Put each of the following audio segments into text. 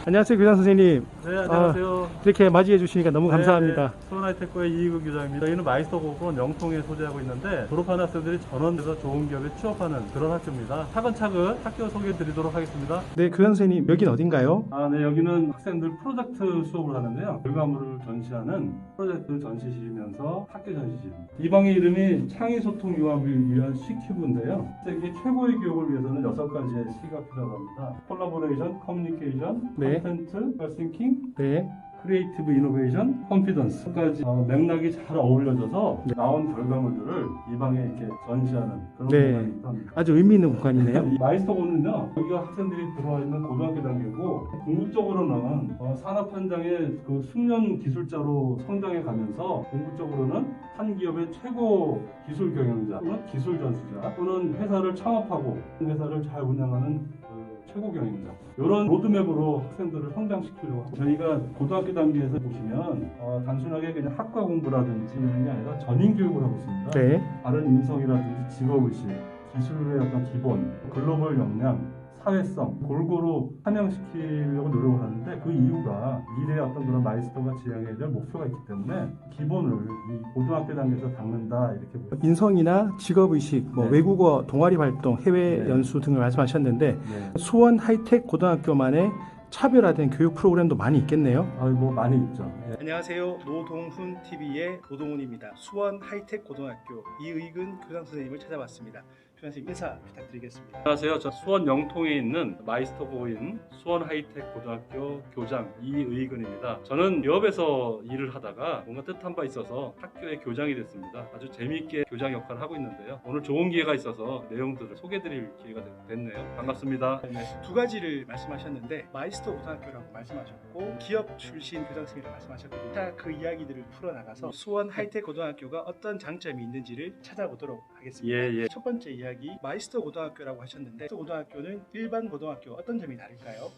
안녕하세요, 교장 선생님. 네, 안녕하세요. 이렇게 맞이해 주시니까 너무 감사합니다. 수원하이테크의 이희근 교장입니다. 저희는 마이스터 고급은 영통에 소재하고 있는데 졸업한 학생들이 전원돼서 좋은 기업에 취업하는 그런 학교입니다. 차근차근 학교 소개해 드리도록 하겠습니다. 네, 교장 선생님, 여긴 어딘가요? 네, 여기는 학생들 프로젝트 수업을 하는데요. 결과물을 전시하는 프로젝트 전시실이면서 학교 전시실입니다. 이 방의 이름이 창의소통 융합을 위한 C큐브인데요. 세계 최고의 교육을 위해서는 6가지의 C가 필요하다고 합니다. 콜라보레이션, 커뮤니케이션, 네. 컨텐트, 싱킹, 네. 크리에이티브 이노베이션, 컨피던스까지 맥락이 잘 어울려져서 나온 결과물들을 이 방에 이렇게 전시하는 그런 네. 공간이기도 합니다. 아주 의미 있는 공간이네요. 이 마이스터고는요, 여기가 학생들이 들어와 있는 고등학교 단계고, 궁극적으로는 산업 현장의 그 숙련 기술자로 성장해 가면서, 궁극적으로는 한 기업의 최고 기술 경영자 또는 기술 전수자 또는 회사를 창업하고 회사를 잘 운영하는 최고 경영자, 이런 로드맵으로 학생들을 성장시키려고 합니다. 저희가 고등학교 단계에서 보시면 단순하게 그냥 학과 공부라든지 이런 게 아니라 전인 교육을 하고 있습니다. 네. 바른 인성이라든지 직업의식, 기술의 어떤 기본, 글로벌 역량, 사회성 골고루 함양시키려고 노력을 하는데, 그 이유가 미래의 어떤 그런 마이스터가 지향해야 될 목표가 있기 때문에 기본을 이 고등학교 단계에서 닦는다, 이렇게 보여요. 인성이나 직업의식, 네. 외국어 동아리 활동, 해외 네. 연수 등을 말씀하셨는데 네. 수원 하이텍 고등학교만의 차별화된 교육 프로그램도 많이 있겠네요. 뭐 많이 있죠. 네. 안녕하세요. 노동훈 TV의 노동훈입니다. 수원 하이텍 고등학교 이의근 교장 선생님을 찾아왔습니다. 교장 선생님 인사 부탁드리겠습니다. 안녕하세요. 저 수원 영통에 있는 마이스터고인 수원 하이텍 고등학교 교장 이의근입니다. 저는 기업에서 일을 하다가 뭔가 뜻한 바 있어서 학교의 교장이 됐습니다. 아주 재미있게 교장 역할을 하고 있는데요. 오늘 좋은 기회가 있어서 내용들을 소개드릴 기회가 됐네요. 반갑습니다. 두 가지를 말씀하셨는데 마이스터 고등학교라고 말씀하셨고 기업 출신 교장 선생님이라고 말씀하셨고, 자, 그 이야기들을 풀어나가서 수원 하이텍 고등학교가 어떤 장점이 있는지를 찾아보도록 하겠습니다. 예. 첫 번째 이야기, 마이스터 고등학교라고 하셨는데 마이스터 고등학교는 일반 고등학교 어떤 점이 다를까요?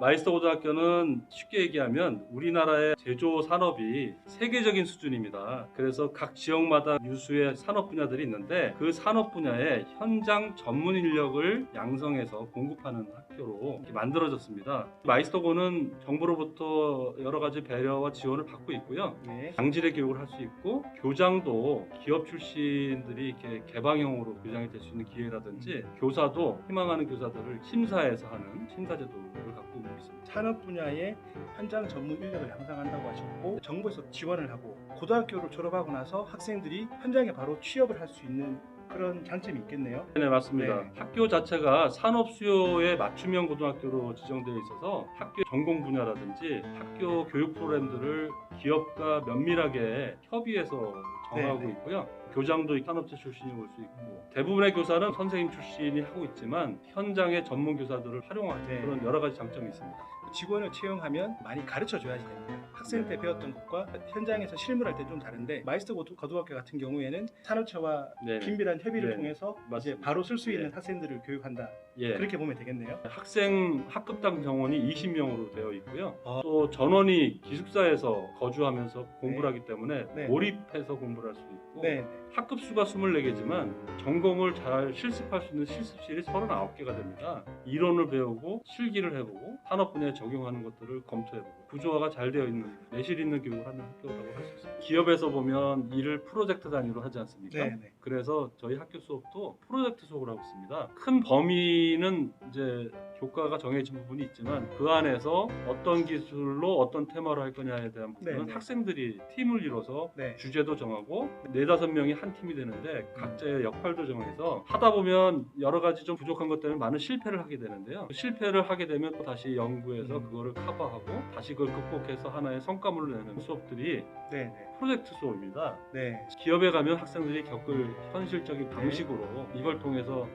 마이스터 고등학교는 쉽게 얘기하면 우리나라의 제조 산업이 세계적인 수준입니다. 그래서 각 지역마다 유수의 산업 분야들이 있는데, 그 산업 분야의 현장 전문 인력을 양성해서 공급하는 학교로 이렇게 만들어졌습니다. 마이스터고는 정부로부터 여러 가지 배려와 지원을 받고 있고요. 네. 양질의 교육을 할 수 있고, 교장도 기업 출신들이 이렇게 개방형으로 교장이 될 수 있는 기회라든지, 교사도 희망하는 교사들을 심사해서 하는 심사제도를 갖고 있습니다. 산업 분야의 현장 전문 인력을 양성한다고 하셨고, 정부에서 지원을 하고 고등학교를 졸업하고 나서 학생들이 현장에 바로 취업을 할 수 있는 그런 장점이 있겠네요. 네, 맞습니다. 네. 학교 자체가 산업 수요에 맞춤형 고등학교로 지정되어 있어서 학교 전공 분야라든지 학교 교육 프로그램들을 기업과 면밀하게 협의해서 정하고 네. 있고요. 교장도 산업체 출신이 올 수 있고, 대부분의 교사는 선생님 출신이 하고 있지만 현장의 전문 교사들을 활용하는 네. 그런 여러 가지 장점이 있습니다. 직원을 채용하면 많이 가르쳐 줘야지 됩니다. 학생 때 배웠던 것과 현장에서 실무할 때 좀 다른데, 마이스터 고등학교 같은 경우에는 산업체와 네. 긴밀한 협의를 네. 통해서 이제 맞습니다. 바로 쓸 수 있는 네. 학생들을 교육한다. 예. 그렇게 보면 되겠네요. 학생 학급당 정원이 20명으로 되어 있고요. 아. 또 전원이 기숙사에서 거주하면서 공부를 하기 때문에 네. 몰입해서 공부를 할 수 있고, 네. 학급 수가 24개지만 전공을 잘 실습할 수 있는 실습실이 39개가 됩니다. 이론을 배우고 실기를 해보고 산업 분야에 적용하는 것들을 검토해보고, 구조화가 잘 되어 있는 내실 있는 교육을 하는 학교라고 할 수 있습니다. 기업에서 보면 일을 프로젝트 단위로 하지 않습니까? 네. 그래서 저희 학교 수업도 프로젝트 수업을 하고 있습니다. 큰 범위는 이제 교과가 정해진 부분이 있지만, 그 안에서 어떤 기술로 어떤 테마로 할 거냐에 대한 부분은 네. 학생들이 팀을 이뤄서 네. 주제도 정하고 4-5명이 한 팀이 되는데 각자의 역할도 정해서 하다 보면 여러 가지 좀 부족한 것 때문에 많은 실패를 하게 되는데요. 실패를 하게 되면 또 다시 연구해서 그거를 커버하고 다시 그걸 극복해서 하나의 성과물을 내는 수업들이 네. 프로젝트 수업입니다. 네. 기업에 가면 학생들이 겪을 현실적인 방식으로 이걸 통해서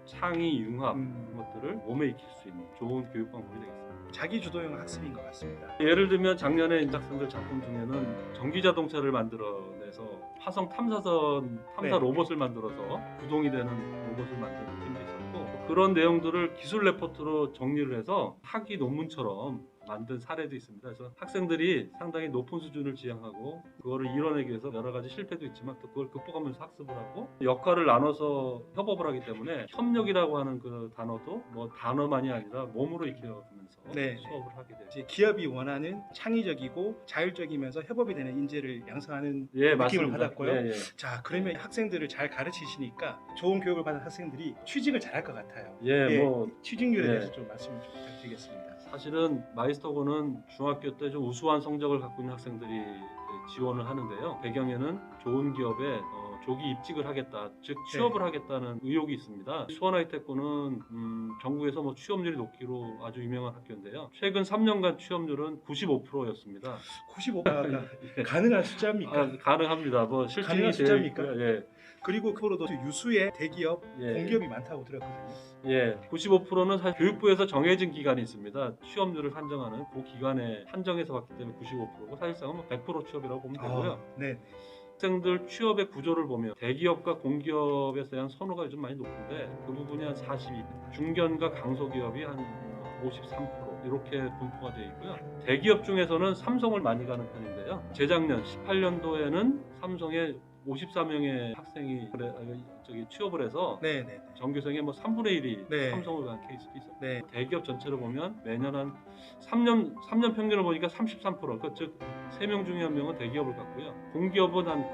창의, 융합 이런 것들을 몸에 익힐 수 있는 좋은 교육 방법이 되겠습니다. 자기 주도형 학습인 것 같습니다. 예를 들면 작년에 학생들 작품 중에는 전기 자동차를 만들어내서 화성 탐사선 탐사 네. 로봇을 만들어서 구동이 되는 로봇을 만드는 팀도 있었고, 그런 내용들을 기술 레포트로 정리를 해서 학위 논문처럼 만든 사례도 있습니다. 그래서 학생들이 상당히 높은 수준을 지향하고 그거를 이뤄내기 위해서 여러 가지 실패도 있지만 또 그걸 극복하면서 학습을 하고 역할을 나눠서 협업을 하기 때문에 협력이라고 하는 그 단어도 뭐 단어만이 아니라 몸으로 익혀가면서 네. 수업을 하게 돼요. 이제 기업이 원하는 창의적이고 자율적이면서 협업이 되는 인재를 양성하는 예, 느낌을 맞습니다. 받았고요. 예, 예. 자, 그러면 학생들을 잘 가르치시니까 좋은 교육을 받은 학생들이 취직을 잘할 것 같아요. 예, 뭐 취직률에 예. 대해서 좀 말씀 좀 부탁드리겠습니다. 사실은 마이스터고는 중학교 때 좀 우수한 성적을 갖고 있는 학생들이 지원을 하는데요. 배경에는 좋은 기업에 조기 입직을 하겠다, 즉 취업을 하겠다는 의혹이 있습니다. 수원하이테크는 전국에서 뭐 취업률이 높기로 아주 유명한 학교인데요. 최근 3년간 취업률은 95%였습니다. 95가 가능한 숫자입니까? 가능합니다. 뭐 실증이 가능한 되어 숫자입니까? 있고요. 예. 그리고 그로도 유수의 대기업, 예. 공기업이 많다고 들었거든요. 예, 95%는 사실 교육부에서 정해진 기간이 있습니다. 취업률을 한정하는 그 기간에 한정해서 봤기 때문에 95%고 사실상은 뭐 100% 취업이라고 보면 되고요. 네. 학생들 취업의 구조를 보면 대기업과 공기업에 대한 선호가 요즘 많이 높은데 그 부분이 한 42%, 중견과 강소기업이 한 53% 이렇게 분포가 되어 있고요. 대기업 중에서는 삼성을 많이 가는 편인데요. 재작년 18년도에는 삼성에 54명의 학생이 취업을 해서 네. 전교생의 뭐 3분의 1이 네. 삼성을 간 케이스도 있었고 네. 대기업 전체를 보면 매년 한 3년 평균을 보니까 33%, 그러니까 즉 3명 중에 1명은 대기업을 갔고요. 공기업은 한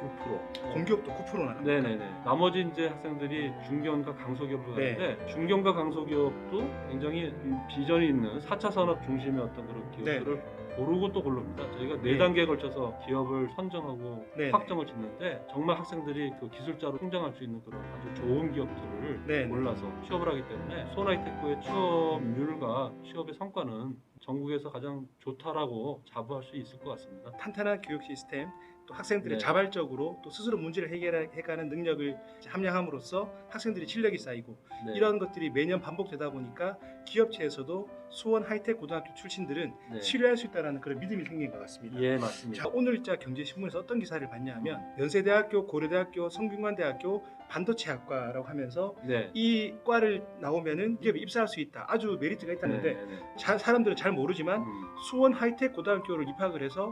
9%. 공기업도 9%나. 네네네. 나머지 이제 학생들이 중견과 강소기업을 가는데 중견과 강소기업도 굉장히 비전이 있는 4차 산업 중심의 어떤 그런 기업들을 고르고 또 고릅니다. 저희가 4단계에 걸쳐서 기업을 선정하고 확정을 짓는데 정말 학생들이 그 기술자로 성장할 수 있는 그런 아주 좋은 기업들을 골라서 취업을 하기 때문에 수원하이테크의 취업률과 취업의 성과는 전국에서 가장 좋다라고 자부할 수 있을 것 같습니다. 탄탄한 교육 시스템, 또 학생들이 자발적으로 또 스스로 문제를 해결해가는 능력을 함양함으로써 학생들이 실력이 쌓이고 이런 것들이 매년 반복되다 보니까 기업체에서도 수원 하이텍 고등학교 출신들은 신뢰할 수 있다는 그런 믿음이 생긴 것 같습니다. 예, 맞습니다. 자, 오늘 경제신문에서 어떤 기사를 봤냐면 연세대학교, 고려대학교, 성균관대학교 반도체학과라고 하면서 이 과를 나오면은 기업에 입사할 수 있다, 아주 메리트가 있다는데 사람들은 잘 모르지만 수원 하이텍 고등학교를 입학을 해서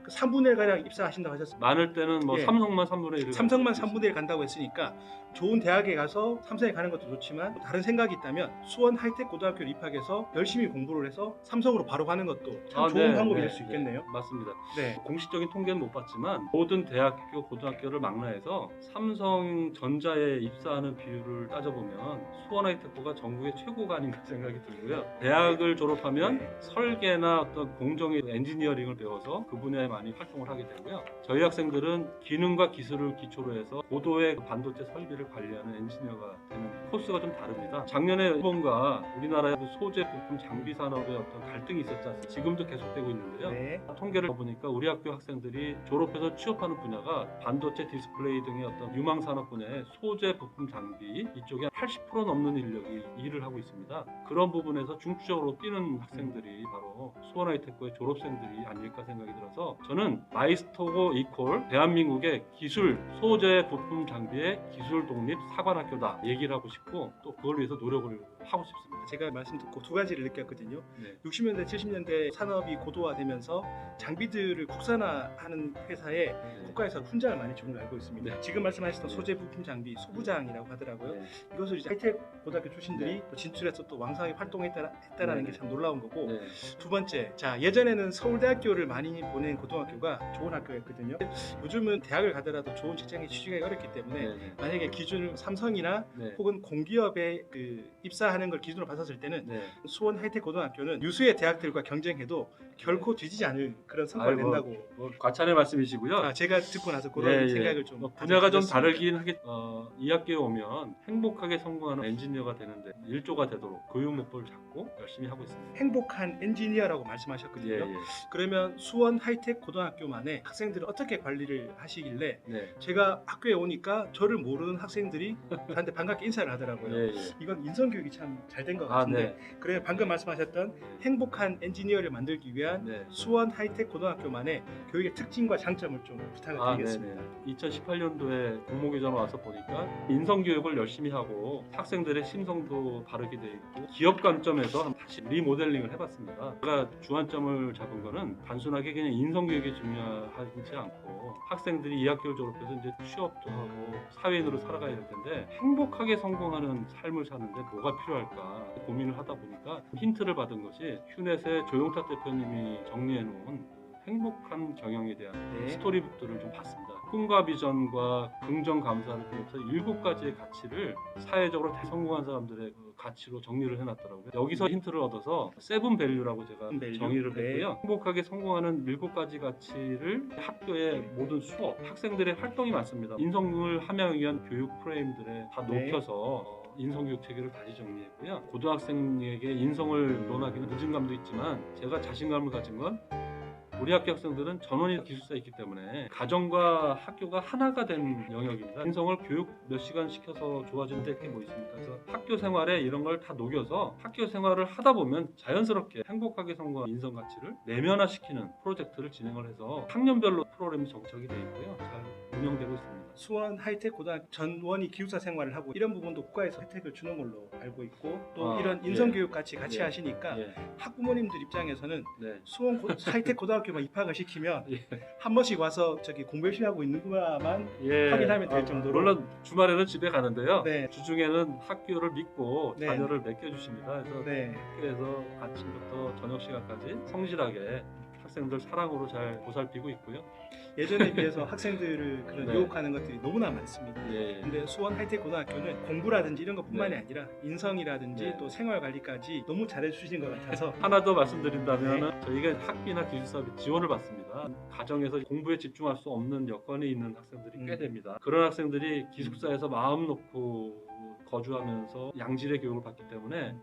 3분의 1 가량 입사하신다고 하셨습니다. 많을 때는 뭐 삼성만 3분의 1. 삼성만 3분의 1 간다고 했으니까 좋은 대학에 가서 삼성에 가는 것도 좋지만 다른 생각이 있다면 수원 하이텍 고등학교를 입학해서 열심히 공부를 해서 삼성으로 바로 가는 것도 참 좋은 방법이 될 수 있겠네요. 맞습니다. 네. 공식적인 통계는 못 봤지만 모든 대학교, 고등학교를 망라해서 삼성전자에 입사하는 비율을 따져보면 수원 하이텍고가 전국의 최고가 아닌가 생각이 들고요. 대학을 졸업하면 설계나 어떤 공정의 엔지니어링을 배워서 그 분야에 많이 활동을 하게 되고요. 저희 학생들은 기능과 기술을 기초로 해서 고도의 반도체 설비를 관리하는 엔지니어가 되는 코스가 좀 다릅니다. 작년에 일본과 우리나라의 소재 부품 장비 산업의 어떤 갈등이 있었지 않습니까? 지금도 계속되고 있는데요. 통계를 보니까 우리 학교 학생들이 졸업해서 취업하는 분야가 반도체, 디스플레이 등의 어떤 유망 산업 분야의 소재 부품 장비 이쪽에 80% 넘는 인력이 일을 하고 있습니다. 그런 부분에서 중추적으로 뛰는 학생들이 바로 수원 하이텍고의 졸업생들이 아닐까 생각이 들어서 저는 마이스터고 이퀄 대한민국의 기술 소재 부품 장비의 기술 독립 사관학교다 얘기를 하고 싶고 또 그걸 위해서 노력을 하고 싶습니다. 제가 말씀 듣고 두 가지를 느꼈거든요. 60년대 70년대 산업이 고도화되면서 장비들을 국산화하는 회사에 국가에서 훈장을 많이 준 걸로 알고 있습니다. 지금 말씀하셨던 소재 부품 장비 소부장이라고 하더라고요. 이것을 이제 하이텍 고등학교 출신들이 또 진출해서 또 왕성하게 활동했다라는 게 참 놀라운 거고, 두 번째, 자 예전에는 서울대학교를 많이 보낸 고등학교가 좋은 학교였거든요. 요즘은 대학을 가더라도 좋은 직장에 취직하기 어렵기 때문에 만약에 기준을 삼성이나 혹은 공기업에 입사하는 걸 기준으로 봤었을 때는 수원 하이텍 고등학교는 유수의 대학들과 경쟁해도 결코 뒤지지 않을 그런 성과를 낸다고. 뭐 과찬의 말씀이시고요. 제가 듣고 나서 그런 생각을 좀 분야가 좀 다르긴 하겠. 이 학교에 오면 행복하게 성공하는 엔지니어가 되는데 일조가 되도록 교육 목표를 잡고 열심히 하고 있습니다. 행복한 엔지니어라고 말씀하셨거든요. 그러면 수원 하이텍 하이텍 고등학교만의 학생들을 어떻게 관리를 하시길래 네. 제가 학교에 오니까 저를 모르는 학생들이 저한테 반갑게 인사를 하더라고요. 예, 예. 이건 인성교육이 참 잘 된 것 아, 같은데 네. 그래 방금 말씀하셨던 행복한 엔지니어를 만들기 위한 네. 수원 하이텍 고등학교만의 교육의 특징과 장점을 좀 부탁을 드리겠습니다. 2018년도에 공모교전 와서 보니까 인성교육을 열심히 하고 학생들의 심성도 바르게 돼 있고 기업 관점에서 다시 리모델링을 해봤습니다. 제가 주안점을 잡은 거는 단순하게 그냥 인성교육이 중요하지 않고 학생들이 이 학교를 졸업해서 이제 취업도 하고 사회인으로 살아가야 될 텐데 행복하게 성공하는 삶을 사는데 뭐가 필요할까 고민을 하다 보니까 힌트를 받은 것이 휴넷의 조용탁 대표님이 정리해 놓은 행복한 경영에 대한 네. 스토리북들을 좀 봤습니다. 꿈과 비전과 긍정 감사를 비롯해서 7가지의 가치를 사회적으로 대성공한 사람들의 그 가치로 정리를 해놨더라고요. 여기서 힌트를 얻어서 세븐 밸류라고 제가 밸류? 정의를 네. 했고요. 행복하게 성공하는 7가지 가치를 학교의 모든 수업, 학생들의 활동이 많습니다. 인성을 함양하기 위한 교육 프레임들에 다 네. 녹여서 인성교육 체계를 다시 정리했고요. 고등학생에게 인성을 논하기는 늦은 감도 있지만 제가 자신감을 가진 건 우리 학교 학생들은 전원이 기숙사에 있기 때문에 가정과 학교가 하나가 된 영역입니다. 인성을 교육 몇 시간 시켜서 좋아지는 데 뭐 있습니까? 그래서 학교 생활에 이런 걸 다 녹여서 학교 생활을 하다 보면 자연스럽게 행복하게 성공한 인성 가치를 내면화시키는 프로젝트를 진행을 해서 학년별로 프로그램이 정착이 되어 있고요. 잘 운영되고 있습니다. 수원 하이텍 고등학교 전원이 기숙사 생활을 하고 이런 부분도 국가에서 혜택을 주는 걸로 알고 있고 또 이런 인성교육 같이 예. 하시니까 예. 학부모님들 입장에서는 네. 수원 하이텍 고등학교만 입학을 시키면 예. 한 번씩 와서 저기 공부 열심히 하고 있는구나만 예. 확인하면 될 정도로. 물론 주말에는 집에 가는데요. 네. 주중에는 학교를 믿고 네. 자녀를 맡겨주십니다. 그래서 네. 학교에서 아침부터 저녁 시간까지 성실하게 학생들 사랑으로 잘 보살피고 있고요. 예전에 비해서 학생들을 그런 네. 유혹하는 것들이 너무나 많습니다. 예. 근데 수원 하이텍 고등학교는 공부라든지 이런 것뿐만이 네. 아니라 인성이라든지 네. 또 생활 관리까지 너무 잘해 주시는 것 같아서 하나 더 말씀드린다면 저희가 학비나 기숙사비 지원을 받습니다. 가정에서 공부에 집중할 수 없는 여건이 있는 학생들이 꽤 됩니다. 그런 학생들이 기숙사에서 마음 놓고 거주하면서 양질의 교육을 받기 때문에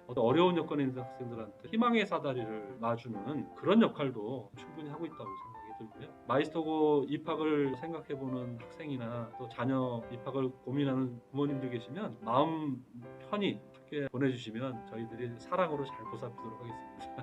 어떤 어려운 여건에 있는 학생들한테 희망의 사다리를 놔주는 그런 역할도 충분히 하고 있다고 생각이 들고요. 마이스터고 입학을 생각해보는 학생이나 또 자녀 입학을 고민하는 부모님들 계시면 마음 편히 학교에 보내주시면 저희들이 사랑으로 잘 보살피도록 하겠습니다.